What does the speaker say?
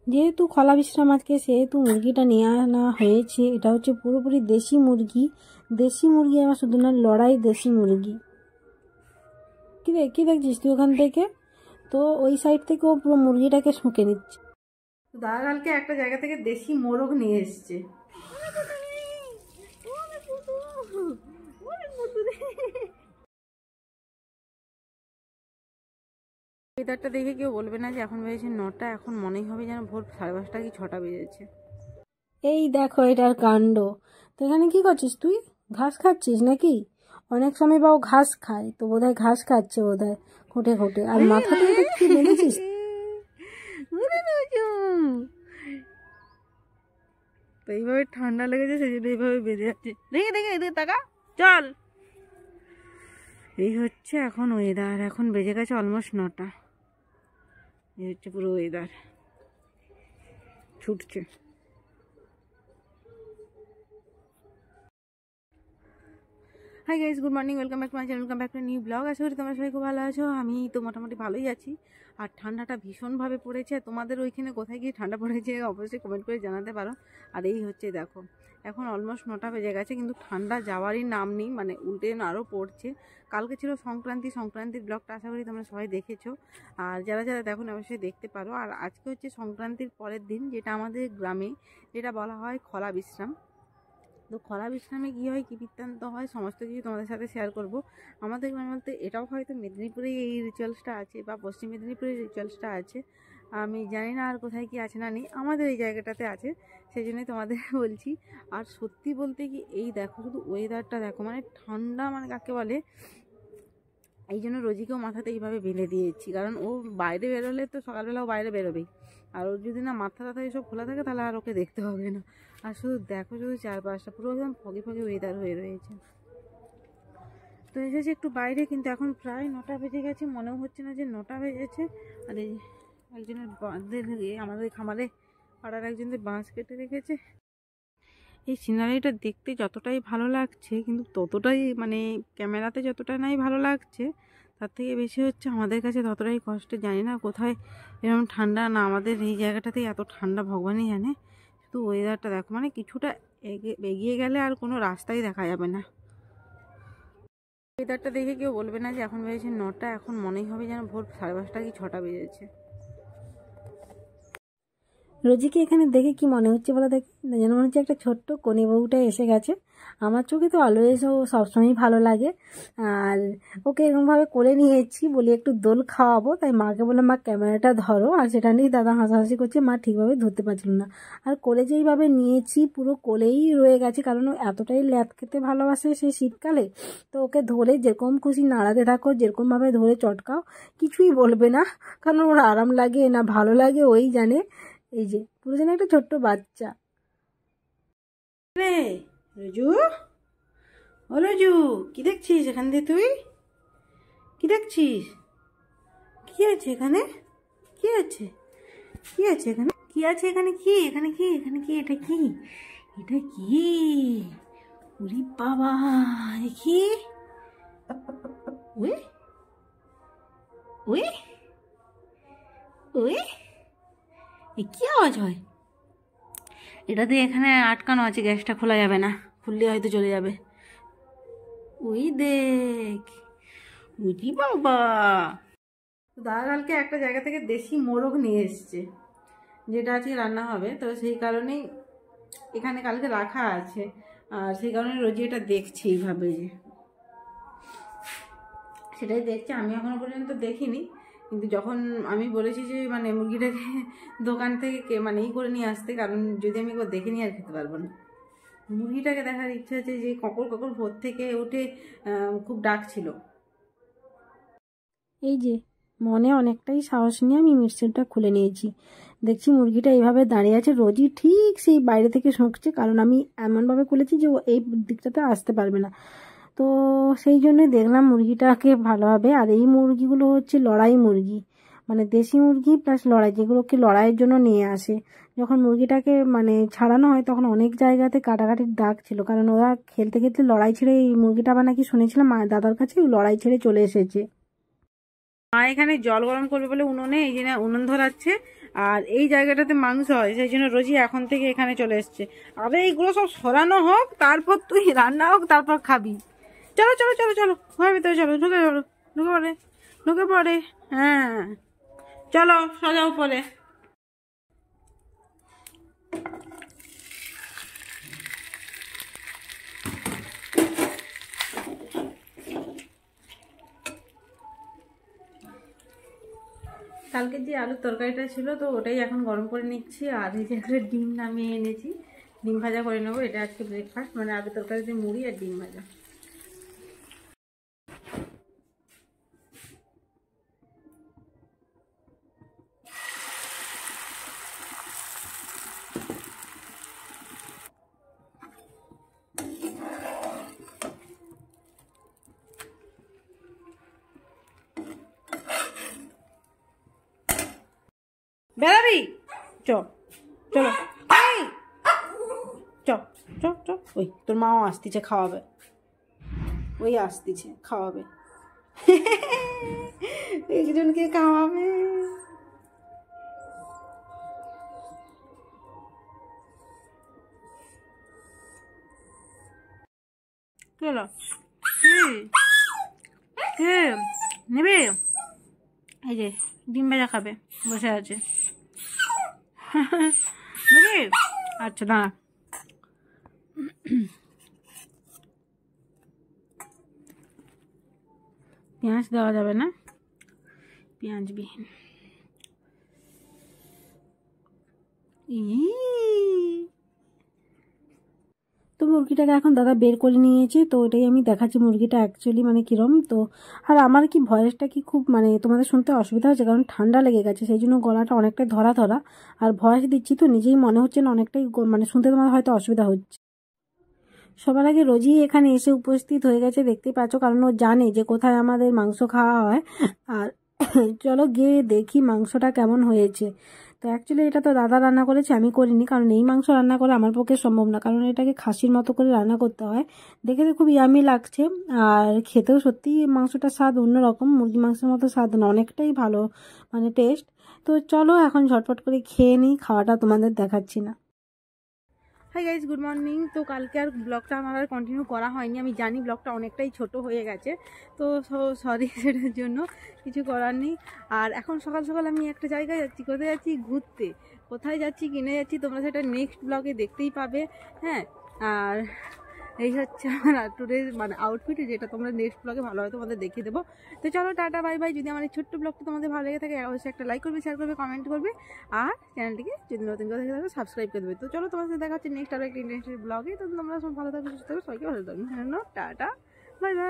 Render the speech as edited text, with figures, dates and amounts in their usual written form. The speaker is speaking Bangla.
যেহেতু খোলা বিশ্রাম আজকে, সেহেতু মুরগিটা নিয়ে আনা হয়েছে। এটা হচ্ছে পুরোপুরি দেশি মুরগি। দেশি মুরগি আবার শুধু না, লড়াই দেশি মুরগি। কি দেখছিস তুই ওখান থেকে? তো ওই সাইড থেকে ও পুরো মুরগিটাকে শুঁকে নিচ্ছে। দাদা কালকে একটা জায়গা থেকে দেশি মোরগ নিয়ে এসছে। ওয়েদারটা দেখে কেউ বলবে না যে এখন বেজেছে 9টা, এখন মনেই হবে যেন ভোর 5:30 কি 6টা বেজেছে। এই দেখো এটার কাণ্ড। তো এখানে কি করছিস তুই? ঘাস খাচ্ছিস নাকি? অনেক সময় বাবু ঘাস খায়, তো বোধহয় ঘাস খাচ্ছে বোধহয় খোটে খোটে। আর মাথাতে এটা কি বেঁধেছিস? তো এইভাবে ঠান্ডা লেগেছে, সেই জন্য এইভাবে বেঁধে যাচ্ছে। দেখে দেখে এদের টাকা চল। এই হচ্ছে এখন ওয়েদার। এখন বেজে গেছে অলমোস্ট 9টা। এই হচ্ছে পুরো ওয়েদার, ছুটছে। Hi guys, good morning, welcome back to my channel, welcome back to new blog. আশা করি তোমরা সবাই খুব ভালো আছো। আমি তো মোটামুটি ভালোই আছি। আর ঠান্ডাটা ভীষণভাবে পড়েছে। তোমাদের ওইখানে কোথায় গিয়ে ঠান্ডা পড়েছে অবশ্যই কমেন্ট করে জানাতে পারো। আর এই হচ্ছে দেখো, এখন অলমোস্ট 9টা বেজে গেছে, কিন্তু ঠান্ডা যাওয়ারই নাম নেই। মানে উল্টে আরও পড়ছে। কালকে ছিল সংক্রান্তির ব্লগটা আশা করি তোমরা সবাই দেখেছো। আর যারা যারা দেখো না অবশ্যই দেখতে পারো। আর আজকে হচ্ছে সংক্রান্তির পরের দিন, যেটা আমাদের গ্রামে যেটা বলা হয় খোলা বিশ্রাম। তো খোলা বিশ্রামে কী হয়, কী বৃত্তান্ত হয়, সমস্ত কিছু তোমাদের সাথে শেয়ার করব। আমাদের গ্রামে বলতে এটাও হয়তো মেদিনীপুরেই এই রিচুয়ালসটা আছে, বা পশ্চিম মেদিনীপুরের রিচুয়ালসটা আছে। আমি জানি না আর কোথায় কি আছে না নেই, আমাদের এই জায়গাটাতে আছে, সেই জন্যই তোমাদের বলছি। আর সত্যি বলতে কি, এই দেখো শুধু ওয়েদারটা দেখো, মানে ঠান্ডা মানে কাকে বলে। এই জন্য রোজিকেও মাথাতে এইভাবে বেঁধে দিয়েছি, কারণ ও বাইরে বেরোলে তো সকালবেলাও বাইরে বেরোবেই। আর ওর যদি না মাথা টাথা এসব খোলা থাকে, তাহলে আর ওকে দেখতে হবে না। আর শুধু দেখো, শুধু চারপাশটা পুরো একদম ফগি ফগি ওয়েদার হয়ে রয়েছে। তো এসেছে একটু বাইরে, কিন্তু এখন প্রায় 9টা বেজে গেছে, মনেও হচ্ছে না যে 9টা বেজেছে। আর এই একজনের বাঁধের আমাদের খামারে পাড়ার একজনের বাঁশ কেটে রেখেছে। এই সিনারিটা দেখতে যতটাই ভালো লাগছে, কিন্তু ততটাই মানে ক্যামেরাতে যতটা নাই ভালো লাগছে, তার থেকে বেশি হচ্ছে আমাদের কাছে ততটাই কষ্ট। জানি না কোথায় এরকম ঠান্ডা, না আমাদের এই জায়গাটাতেই এত ঠান্ডা ভগবানই জানে। শুধু ওয়েদারটা দেখো, মানে কিছুটা এগিয়ে গেলে আর কোনো রাস্তাই দেখা যাবে না। ওয়েদারটা দেখে কেউ বলবে না যে এখন বেজেছে 9টা, এখন মনেই হবে যেন ভোর 5:30 কি 6টা বেজেছে। রোজিকে এখানে দেখে কি মনে হচ্ছে বলো দেখি? যেন মনে হচ্ছে একটা ছোট্ট কনে বউটা এসে গেছে। আমার চোখে তো অলওয়েজ ও সবসময়ই ভালো লাগে। আর ওকে এরকমভাবে করে নিয়েছি, বলি একটু দোল খাওয়াবো, তাই মাকে বললাম মা ক্যামেরাটা ধরো। আর সেটা নিয়েই দাদা হাসাহাসি করছে, মা ঠিকভাবে ধরতে পারছিল না। আর কোলে যেইভাবে নিয়েছি, পুরো কোলেই রয়ে গেছে, কারণ ও এতটাই ল্যাদ খেতে ভালোবাসে সেই শীতকালে। তো ওকে ধরে যেরকম খুশি নাড়াতে থাকো, যেরকমভাবে ধরে চটকাও, কিছুই বলবে না, কারণ ওর আরাম লাগে না ভালো লাগে ওই জানে। এই যে পুরো যেন একটা ছোট্ট বাচ্চা। রে রজু, ও রজু, কি দেখছিস এখান দিয়ে? তুই কি দেখছিস? কি আছে এখানে? কি আছে? কি আছে এখানে? কি আছে এখানে? কি এখানে? কি এখানে? কি এটা? কি এটা? কি ওরে বাবা, দেখি। ওই ওই ওই, কি আওয়াজ হয়? এটাতে এখানে আটকানো আছে, গ্যাসটা খোলা যাবে না, খুললে হয়তো চলে যাবে। ওই দেখ, উরি বাবা। দাদা কালকে একটা জায়গা থেকে দেশি মোরগ নিয়ে এসছে, যেটা আজকে রান্না হবে। তো সেই কারণেই এখানে কালকে রাখা আছে। আর সেই কারণে রোজই এটা দেখছি এইভাবে, যে সেটাই দেখছি। আমি এখনো পর্যন্ত দেখিনি, কিন্তু যখন আমি বলেছি যে মানে মুরগিটাকে দোকান থেকে মানে করে নিয়ে আসতে, কারণ যদি আমি একবার দেখে নিই আর খেতে পারবো না। মুরগিটাকে দেখার ইচ্ছা আছে, যে ককর ককর ভোর থেকে উঠে খুব ডাকছিল। এই যে মনে অনেকটাই সাহস নিয়ে আমি মিক্সারটা খুলে নিয়েছি। দেখছি মুরগিটা এইভাবে দাঁড়িয়ে আছে, রোজই ঠিক সেই বাইরে থেকে শুঁকছে, কারণ আমি এমনভাবে খুলেছি যে ও এই দিকটাতে আসতে পারবে না। তো সেই জন্যই দেখলাম মুরগিটাকে ভালোভাবে। আর এই মুরগিগুলো হচ্ছে লড়াই মুরগি, মানে দেশি মুরগি প্লাস লড়াই, যেগুলোকে লড়াইয়ের জন্য নিয়ে আসে। যখন মুরগিটাকে মানে ছাড়ানো হয়, তখন অনেক জায়গাতে কাটাকাটির দাগ ছিল, কারণ ওরা খেলতে খেলতে লড়াই ছেড়ে, এই মুরগিটা আবার নাকি শুনেছিলাম মা দাদার কাছে লড়াই ছেড়ে চলে এসেছে। মা এখানে জল গরম করবে বলে উনুনে এই যে না উনুন ধরাচ্ছে। আর এই জায়গাটাতে মাংস হয়, সেই জন্য রোজই এখন থেকে এখানে চলে এসছে। আরে এইগুলো সব সরানো হোক, তারপর তুই রান্না হোক, তারপর খাবি। চলো চলো চলো চলো, ঘরের ভিতরে চলো, ঢুকে চলো, ঢুকে পড়ে, ঢুকে পড়ে। হ্যাঁ চলো, সাজাও পরে। কালকে যে আলুর তরকারিটা ছিল, তো ওটাই এখন গরম করে নিচ্ছি। আর এই যে একটা ডিম নামিয়ে এনেছি, ডিম ভাজা করে নেবো। এটা আজকে ব্রেকফাস্ট, মানে আলুর তরকারিতে মুড়ি আর ডিম ভাজা। বেড়াবি? চলো চলো, চ চ চ। ওই তোর মাও আসতেছে, খাওয়াবে। ওই আসতেছে, খাওয়াবে। একজনকে খাওয়াবে। চলো। হ্যাঁ নেবে? এই যে ডিম ভাজা খাবে, বসে আছে। নেবে? আচ্ছা দাঁড়া। পেঁয়াজ দেওয়া যাবে না, পেঁয়াজ বিহীন। তো মুরগিটাকে এখন দাদা বের করে নিয়েছে, তো ওটাই আমি দেখাচ্ছি মুরগিটা অ্যাকচুয়ালি মানে কিরম। তো আর আমার কি ভয়েসটা কি খুব মানে তোমাদের শুনতে অসুবিধা হচ্ছে, কারণ ঠান্ডা লেগে গেছে, সেই জন্য গলাটা অনেকটাই ধরা ধরা। আর ভয়েস দিচ্ছি তো নিজেই মনে হচ্ছে না অনেকটাই, মানে শুনতে তোমার হয়তো অসুবিধা হচ্ছে। সবার আগে রোজই এখানে এসে উপস্থিত হয়ে গেছে, দেখতেই পাচ্ছ, কারণ ও জানে যে কোথায় আমাদের মাংস খাওয়া হয়। আর চলো গিয়ে দেখি মাংসটা কেমন হয়েছে। তো অ্যাকচুয়ালি এটা তো দাদা রান্না করেছে, আমি করিনি, কারণ এই মাংস রান্না করা আমার পক্ষে সম্ভব না, কারণ এটাকে খাসির মতো করে রান্না করতে হয়। দেখে তো খুব ইয়ামি লাগছে, আর খেতেও সত্যি মাংসটা স্বাদ অন্যরকম, মুরগি মাংসের মতো স্বাদ না, অনেকটাই ভালো মানে টেস্ট। তো চলো এখন ঝটপট করে খেয়ে নিই, খাওয়াটা তোমাদের দেখাচ্ছি না। Hi guys, good morning. তো কালকে আর ব্লগটা আমার আর কন্টিনিউ করা হয়নি, আমি জানি ব্লগটা অনেকটাই ছোট হয়ে গেছে, তো সরি সেটার জন্য, কিছু করার নেই। আর এখন সকাল সকাল আমি একটা জায়গায় যাচ্ছি। কোথায় যাচ্ছি? ঘুরতে। কোথায় যাচ্ছি, কিনে যাচ্ছি, তোমরা সেটা নেক্সট ব্লগে দেখতেই পাবে। হ্যাঁ, আর এই হচ্ছে আমার টুডের মানে আউটফিট, যেটা তোমরা নেক্সট ব্লগে ভালো হয় তোমাদের দেখিয়ে দেবো। তো চলো টাটা বাই বাই। যদি আমার এই ছোট্ট ব্লগটা তোমাদের ভালো লেগে থাকে, অবশ্যই একটা লাইক করবে, শেয়ার করবে, কমেন্ট করবে, আর চ্যানেলটিকে যদি নতুন করে দেখে থাকবে সাবস্ক্রাইব করে দেবে। তো চলো তোমার সাথে দেখা হচ্ছে নেক্সট আরও একটা ইন্টারেস্টেড ব্লগে। তো তোমরা সব ভালো থাকবে, সুস্থ থাকবে, সবাইকে ভালো থাকবে। Tata bye bye.